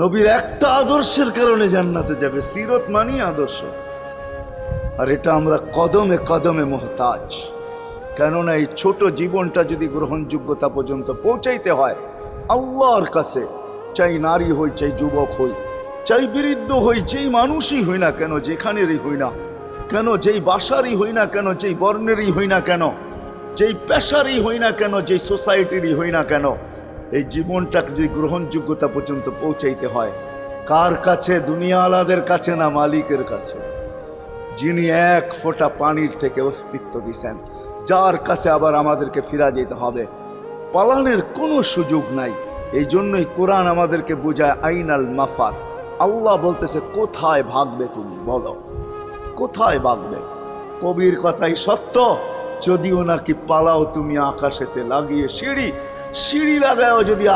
নবীর একটা আদর্শের কারণে জান্নাতে যাবে। সিরত মানি আদর্শ। আর এটা আমরা কদমে কদমে মুহতাজ। কেননা এই ছোট জীবনটা যদি গ্রহণযোগ্যতা পর্যন্ত পৌঁছাইতে হয় আল্লাহর কাছে, চাই নারী হই, চাই যুবক হই, চাই বৃদ্ধ হই, যেই মানুষই হই না কেন, যেখানেরই হই না কেন, যেই বাসারই হই না কেন, যেই বর্ণেরই হই না কেন, যেই পেশারই হই না কেন, যেই সোসাইটিরই হই না কেন, এই জীবনটাকে যদি গ্রহণযোগ্যতা পর্যন্ত পৌঁছাইতে হয় কার কাছে? দুনিয়াওয়ালাদের কাছে না, মালিকের কাছে, যিনি এক ফোঁটা পানির থেকে অস্তিত্ব দিছেন, যার কাছে আবার আমাদেরকে ফিরা যেতে হবে। পালানের কোনো সুযোগ নাই। এই জন্যই কোরআন আমাদেরকে বোঝায় আইনাল মাফার। আল্লাহ বলতেছে কোথায় ভাগবে তুমি, বলো কোথায় ভাগবে? কবির কথাই সত্য, যদিও নাকি পালাও তুমি আকাশেতে লাগিয়ে সিঁড়ি, সিঁড়ি লাগাও যদি